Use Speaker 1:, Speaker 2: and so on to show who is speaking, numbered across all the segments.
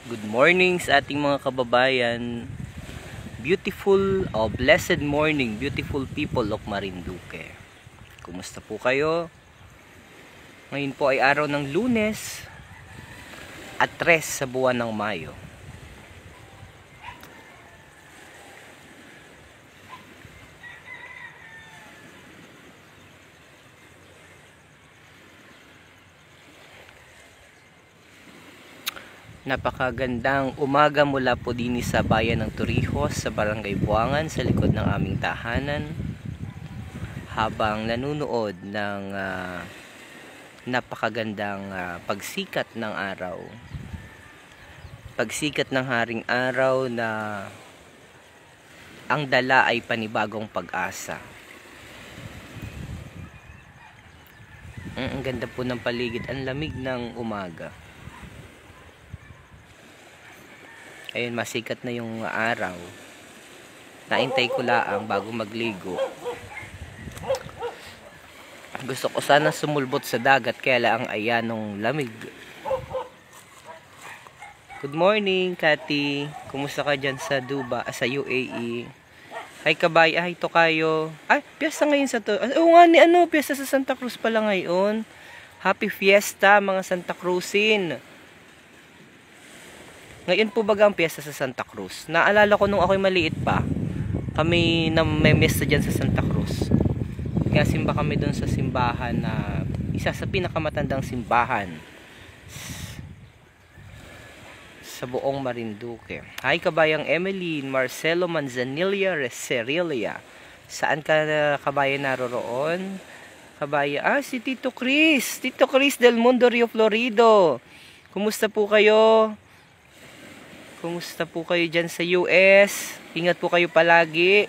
Speaker 1: Good morning sa ating mga kababayan. Beautiful, blessed morning, beautiful people of Marinduque. Kumusta po kayo? Ngayon po ay araw ng Lunes at 3 sa buwan ng Mayo. Napakagandang umaga mula po din sa bayan ng Torrijos sa Barangay Buangan sa likod ng aming tahanan, habang nanunood ng napakagandang pagsikat ng araw. Pagsikat ng haring araw na ang dala ay panibagong pag-asa. Ang ganda po ng paligid, ang lamig ng umaga. Ayun, masikat na yung araw. Naintay ko lang bago magligo. Gusto ko sana sumulbot sa dagat, kaya lang ayan ng lamig. Good morning, Kati. Kumusta ka dyan sa sa UAE? Hi, kabay. Ay, ito kayo. Ay, piyesta ngayon sa to. Oo nga, piyesta sa Santa Cruz pala ngayon. Happy Fiesta, mga Santa Cruzin. Ngayon po baga ang piyesta sa Santa Cruz. Naalala ko nung ako'y maliit pa, kami na may mesa dyan sa Santa Cruz. Kaya simba kami doon sa simbahan na isa sa pinakamatandang simbahan sa buong Marinduque. Hi, kabayang Emeline, Marcelo Manzanilla Reserilia. Saan ka, kabayan, naroroon? Kabayan, si Tito Chris. Tito Chris del Mundo Rio Florido. Kumusta po kayo? Kumusta po kayo dyan sa US? Ingat po kayo palagi.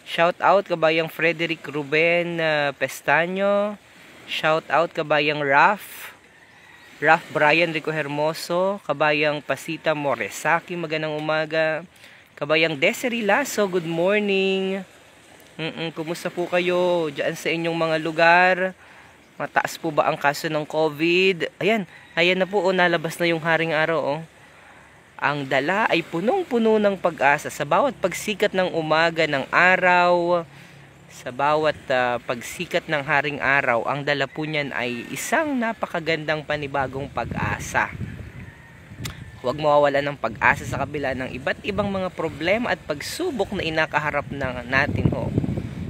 Speaker 1: Shout out kabayang Frederick Ruben Pestaño. Shout out kabayang Raf Brian Rico Hermoso. Kabayang Pasita Moresaki, magandang umaga. Kabayang Desiree Lasso, good morning. Kumusta po kayo dyan sa inyong mga lugar? Mataas po ba ang kaso ng COVID? Ayan na po, nalabas na yung haring araw. Ang dala ay punong-puno ng pag-asa sa bawat pagsikat ng umaga ng araw, sa bawat pagsikat ng haring araw. Ang dala po niyan ay isang napakagandang panibagong pag-asa. Huwag mawawalan ng pag-asa sa kabila ng iba't ibang mga problema at pagsubok na inakaharap natin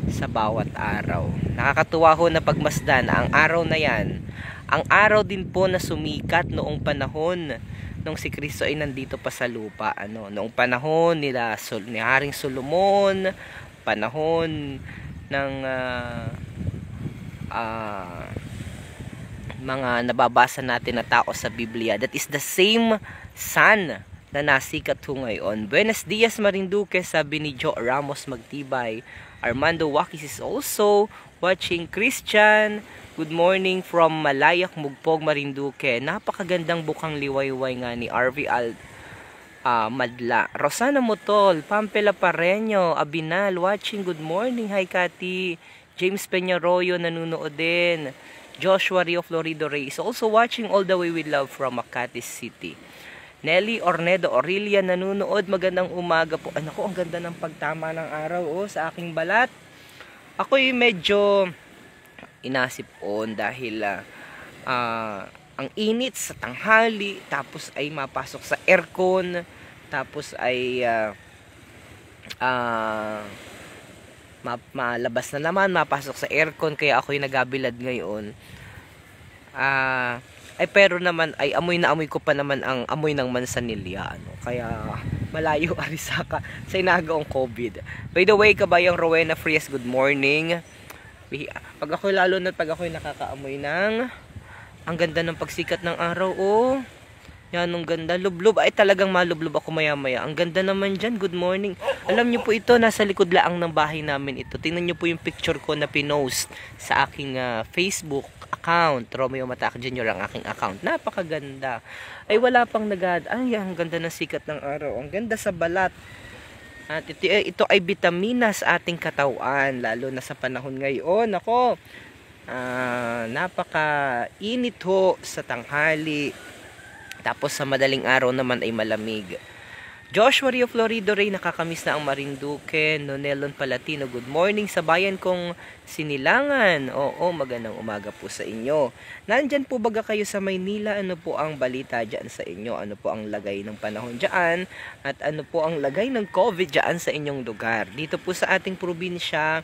Speaker 1: sa bawat araw. Nakakatuwa na pagmasdan na ang araw na yan, ang araw din po na sumikat noong panahon nung si Kristo ay nandito pa sa lupa, noong panahon ni Haring Solomon, panahon ng mga nababasa natin na tao sa Biblia. That is the same sun na nasikat ngayon. Buenos dias, Marinduque, sabi ni Joe Ramos Magtibay. Armando Wakis is also watching. Christian, good morning from Malayak, Mugpog, Marinduque. Napakagandang bukang liwayway nga ni RV Madla. Rosana Motol, Pampela Pareño, Abinal, watching. Good morning. Hi, Kati. James Peñaroyo, nanunood din. Joshua Rio Florido Rey is also watching all the way with love from Makati City. Nelly Ornedo Aurelia, nanunood. Magandang umaga po. Ang ganda ng pagtama ng araw sa aking balat. Ako'y medyo inasipon dahil ang init sa tanghali, tapos ay mapasok sa aircon, tapos ay malabas na naman, mapasok sa aircon, kaya ako'y nagabilad ngayon. Pero naman ay amoy na amoy ko pa naman ang amoy ng mansanilya, kaya malayo arisaka sa inagaong COVID. By the way, kabayang Rowena Frias, good morning. Pag ako'y nakakaamoy ng ang ganda ng pagsikat ng araw, yan, ang ganda, lublob, ay talagang malublob ako maya-maya. Ang ganda naman dyan, good morning. Alam nyo po, ito nasa likod laang ng bahay namin ito. Tingnan nyo po yung picture ko na pinost sa aking Facebook account, Romeo Matac Jr. ang aking account. Napakaganda. Ay wala pang ang ganda ng sikat ng araw. Ang ganda sa balat. At ito ay bitamina sa ating katawan, lalo na sa panahon ngayon. Napaka-init sa tanghali. Tapos sa madaling araw naman ay malamig. Joshua Rio Florido Ray, nakakamiss na ang Marinduque. Nonelon Palatino, good morning sa bayan kong Sinilangan. Oo, magandang umaga po sa inyo. Nandyan po baga kayo sa Maynila? Ano po ang balita dyan sa inyo? Ano po ang lagay ng panahon dyan? At ano po ang lagay ng COVID dyan sa inyong lugar? Dito po sa ating probinsya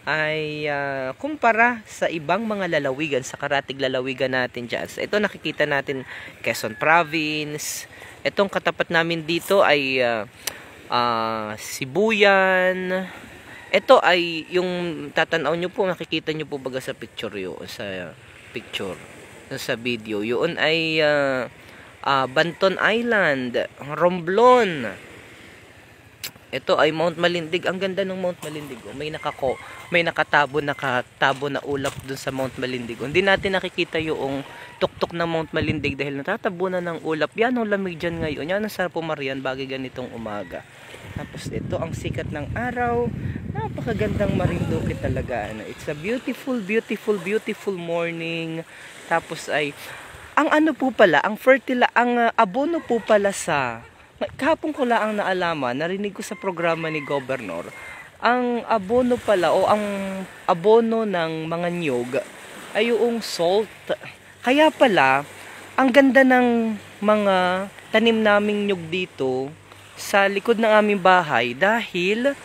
Speaker 1: ay kumpara sa ibang mga lalawigan, sa karatig lalawigan natin dyan. So, ito nakikita natin Quezon Province. Itong katapat namin dito ay Sibuyan. Ito ay yung tatanaw nyo po, nakikita nyo po baga sa picture yun, sa picture, sa video. Yun ay Banton Island, Romblon. Ito ay Mount Malindig. Ang ganda ng Mount Malindig. May nakatabo na ulap dun sa Mount Malindig. Hindi natin nakikita yung tuktok ng Mount Malindig dahil natatabunan ng ulap. Yan ang lamig dyan ngayon. Yan ang sarap pumarian bagay ganitong umaga. Tapos ito ang sikat ng araw. Napakagandang Marinduque talaga. It's a beautiful, beautiful, beautiful morning. Tapos ay ang ano po pala, ang abono po pala sa kahapon ko lang ang naalaman, narinig ko sa programa ni Governor, ang abono pala o ang abono ng mga niyog ay yung salt. Kaya pala, ang ganda ng mga tanim naming niyog dito sa likod ng aming bahay dahil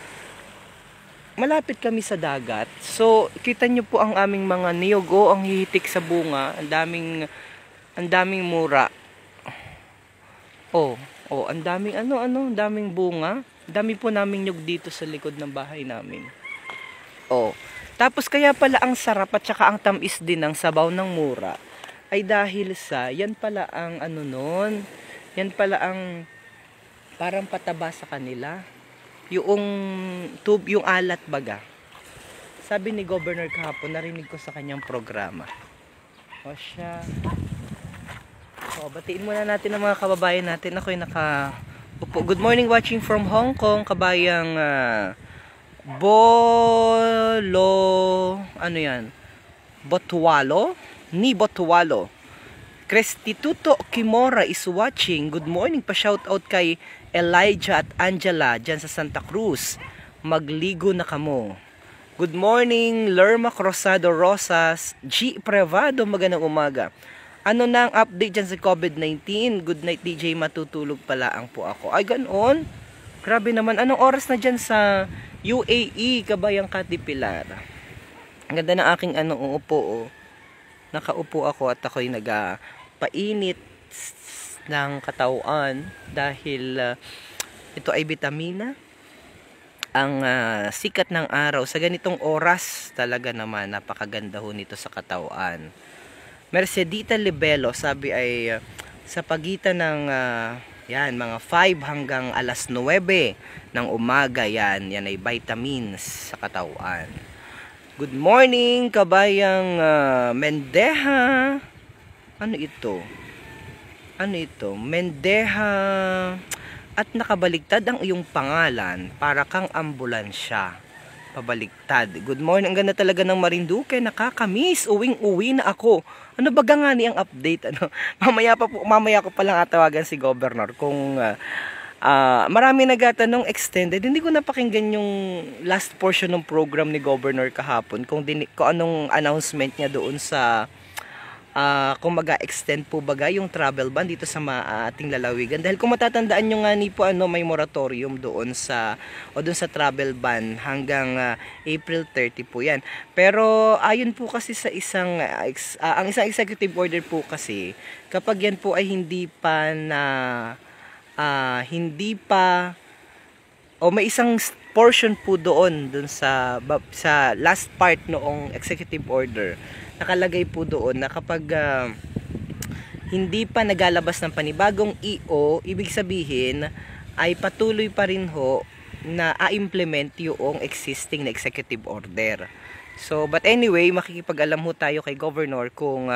Speaker 1: malapit kami sa dagat. So, kita nyo po ang aming mga niyog, ang hihitik sa bunga, ang daming mura. Ang daming ang daming bunga. Dami po naming nyug dito sa likod ng bahay namin. Tapos kaya pala ang sarap at saka ang tamis din ng sabaw ng mura ay dahil sa yan pala ang yan pala ang parang pataba sa kanila. Yung alat baga. Sabi ni Governor kahapon, narinig ko sa kanyang programa. Siya. Batiin muna natin ang mga kababayan natin. Ako'y nakaupo. Good morning, watching from Hong Kong. Kabayang Botualo? Ni Botualo. Crestituto Kimora is watching. Good morning. Pa-shoutout kay Elijah at Angela dyan sa Santa Cruz. Magligo na kamo. Good morning, Lerma Crosado Rosas. G. Prevado, magandang umaga. Ano na ang update dyan sa COVID-19? Good night, DJ. Matutulog pala ang po ako. Ay, ganoon? Grabe naman. Anong oras na dyan sa UAE, Kabayang Katipilar? Ang ganda ng aking uupo. Nakaupo ako at ako'y nagpainit ng katawan dahil ito ay vitamina. Ang sikat ng araw sa ganitong oras talaga naman napakaganda ho nito sa katawan. Mercedita Libelo, sabi ay sa pagitan ng mga 5 hanggang alas 9 ng umaga yan ay vitamins sa katawan. Good morning, Kabayang Mendeha. Ano ito? Mendeha. At nakabaligtad ang iyong pangalan para kang ambulansya. Pabaliktad. Good morning. Ang ganda talaga ng Marinduque. Nakakamiss. Uwing-uwi na ako. Ano ba nga ni ang update? Mamaya ko palang atawagan si Governor kung marami nagatanong extended. Hindi ko napakinggan yung last portion ng program ni Governor kahapon kung anong announcement niya doon sa kung mag-extend po baga yung travel ban dito sa ating lalawigan. Dahil kung matatandaan nyo nga ni po may moratorium doon sa travel ban hanggang April 30 po yan. Pero ayon po kasi sa ang isang executive order po kasi kapag yan po ay hindi pa may isang portion po doon sa last part noong executive order, nakalagay po doon na kapag hindi pa nagalabas ng panibagong EO, ibig sabihin ay patuloy pa rin ho na a-implement yung existing na executive order. So, but anyway, makikipag-alam ho tayo kay Governor kung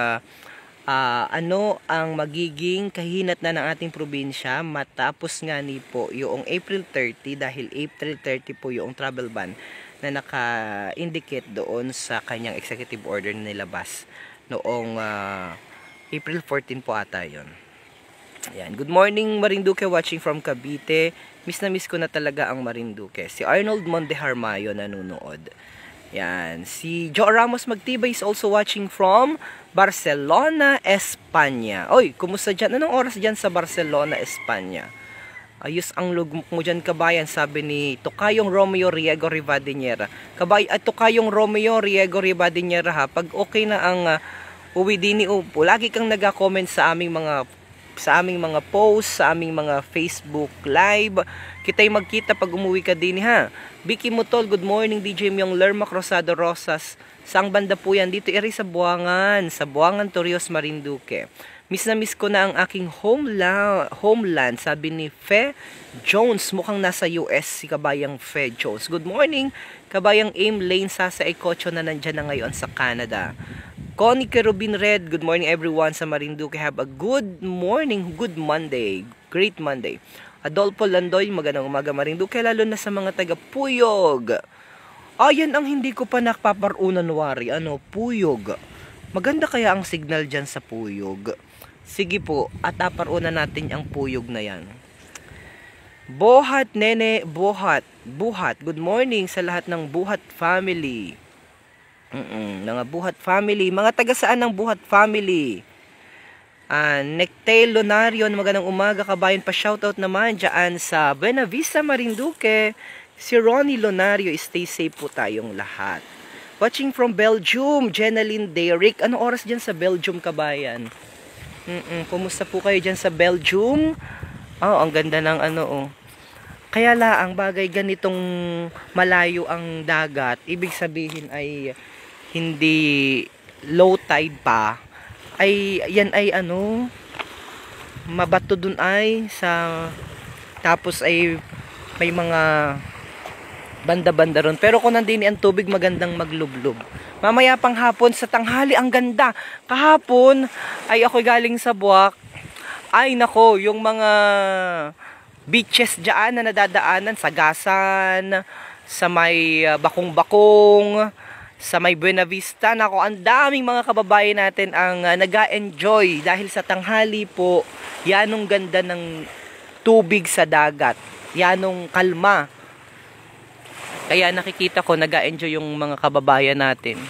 Speaker 1: ano ang magiging kahinat na ng ating probinsya matapos nga ni po yung April 30 dahil April 30 po yung travel ban na naka-indicate doon sa kanyang executive order na nilabas noong April 14 po ata yun. Ayan. Good morning Marinduque, watching from Cavite. Miss na miss ko na talaga ang Marinduque. Si Arnold Mondeharmayo nanonood. Yan. Si Joe Ramos Magtibay is also watching from Barcelona, Espanya. Oy, kumusta dyan? Anong oras dyan sa Barcelona, Espanya? Ayos ang lugmok mo dyan, kabayan, sabi ni Tokayong Romeo Riego Rivadiniera. Tokayong Romeo Riego Rivadiniera, ha, pag okay na ang uwi din ni Upo, lagi kang nag-comment sa aming mga posts, sa aming mga Facebook live. Kita'y magkita pag umuwi ka din, ha. Vicky Mutol, good morning. DJ Myong Lerma Cruzado Rosas. Saang banda po yan? Dito iri sa Buangan. Sa Buangan, Torrijos, Marinduque. Miss na miss ko na ang aking homeland, sabi ni Fe Jones. Mukhang nasa US si kabayang Fe Jones. Good morning, kabayang Aim Lane Sasa Ecocho na nandyan na ngayon sa Canada. Connie Kerubin Red, good morning everyone sa Marinduque. Have a good morning, good Monday, great Monday. Adolfo Landoy, magandang umaga Marinduque, lalo na sa mga taga Puyog. Ayan ang hindi ko pa nakapaparunan wari, Puyog. Maganda kaya ang signal dyan sa Puyog. Sige po, at aparunan natin ang Puyog na yan. Bohat, Nene, Buhat. Good morning sa lahat ng Buhat family. Mga Buhat family. Mga taga saan ng Buhat family? Nectail Lonarion, magandang umaga kabayan. Pa-shoutout naman dyan sa Buena Vista, Marinduque. Si Ronnie Lonario, stay safe po tayong lahat. Watching from Belgium, Jenaline Derrick. Ano oras dyan sa Belgium, kabayan? Kumusta po kayo dyan sa Belgium? Ang ganda ng Kaya ang bagay ganitong malayo ang dagat, ibig sabihin ay hindi low tide pa. Yan ay mabato dun ay tapos ay may mga banda-banda ron. Pero kung nandini ang tubig, magandang maglublob. Mamaya pang hapon sa tanghali, ang ganda. Kahapon ay ako galing sa Buwak. Ay nako, yung mga beaches dyan na nadadaanan, Sagasan, sa may Bakong-Bakong, sa may Buena Vista. Nako, ang daming mga kababayan natin ang nag-enjoy dahil sa tanghali po. Yanong ganda ng tubig sa dagat. Yanong kalma. Kaya nakikita ko, nag-enjoy yung mga kababayan natin.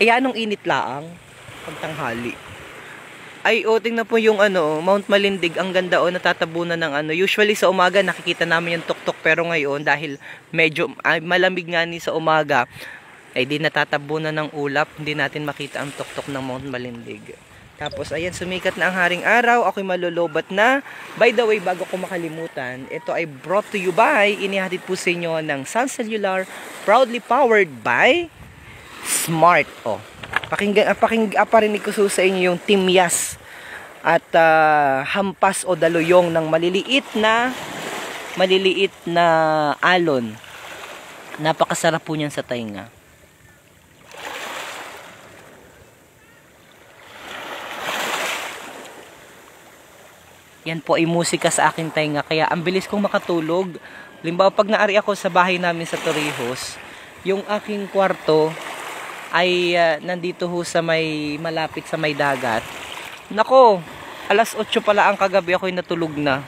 Speaker 1: Anong init laang pagtanghali. Tingnan po yung Mount Malindig, ang ganda natatabunan ng Usually sa umaga nakikita namin yung tuktok, pero ngayon dahil medyo malamig nga ni sa umaga, di natatabunan ng ulap, hindi natin makita ang tuktok ng Mount Malindig. Tapos ayan, sumikat na ang haring araw, ako'y malulubat na. By the way, bago ko makalimutan, ito ay brought to you by, inihatid po sa inyo ng Sun Cellular, proudly powered by Smart. Parinig ko sa inyo yung timyas at hampas o daluyong ng maliliit na alon. Napakasarap po niyan sa tainga. Yan po ay musika sa aking tainga, kaya ang bilis kong makatulog. Limbawa, pag naari ako sa bahay namin sa Torrijos, yung aking kwarto ay nandito ho sa malapit sa may dagat. Nako, alas 8 pala ang kagabi, ako'y natulog na.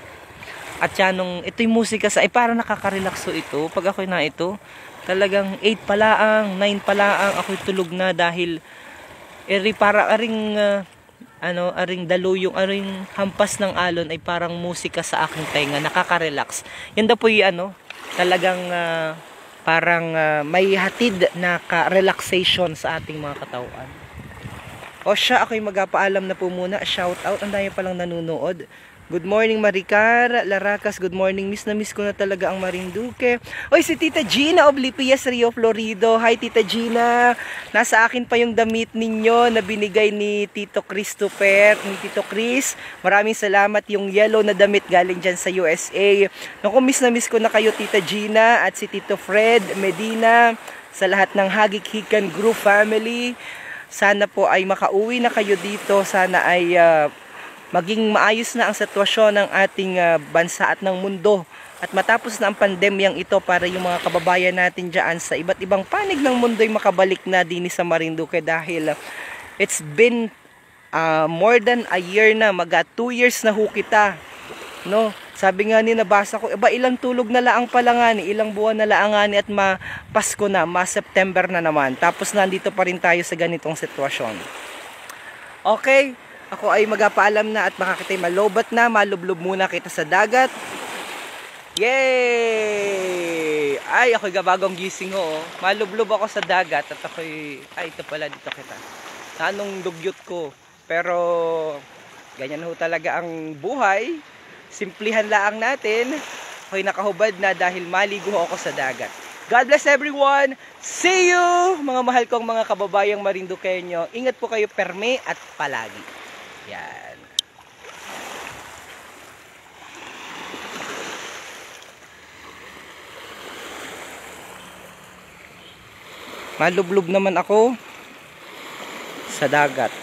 Speaker 1: At yan, ito'y musika parang nakaka-relaxo ito. Pag ako'y talagang 8 palaang, 9 palaang, ako'y tulog na dahil aring daluyong, aring hampas ng alon ay parang musika sa aking tainga, nakaka-relax. Yan daw po talagang parang may hatid na ka-relaxation sa ating mga katawan. Ako'y magpapaalam na po muna. Shout out, ang dami palang nanonood. Good morning Maricar Laracas, good morning. Miss na miss ko na talaga ang Marinduque. Si Tita Gina Oblipias, Rio Florido. Hi Tita Gina. Nasa akin pa yung damit ninyo na binigay ni Tito Christopher, ni Tito Chris. Maraming salamat, yung yellow na damit galing dyan sa USA. Naku, miss na miss ko na kayo Tita Gina at si Tito Fred Medina, sa lahat ng Hagik-Hikan Group family. Sana po ay makauwi na kayo dito. Sana ay maging maayos na ang sitwasyon ng ating bansa at ng mundo. At matapos na ang pandemyang ito para yung mga kababayan natin dyan sa iba't ibang panig ng mundo ay makabalik na din sa Marinduque dahil it's been more than a year na, 2 years na ho kita. No? Sabi nga ni, nabasa ko, ilang tulog na laang pala nga ni, ilang buwan na laang nga ni at Pasko na, September na naman. Tapos nandito pa rin tayo sa ganitong sitwasyon. Okay, ako ay magpaalam na at makakitay malobat na, malublob muna kita sa dagat. Yay! Ay, ako'y gabagong gising ho. Oh. Malublob ako sa dagat at ako'y, ito pala, dito kita. Anong dugyot ko. Pero, ganyan ho talaga ang buhay. Simplihan lang natin. Ako'y nakahubad na dahil maligo ako sa dagat. God bless everyone! See you! Mga mahal kong mga kababayang Marinduqueño. Ingat po kayo perme at palagi. Yan. Malublob naman ako sa dagat.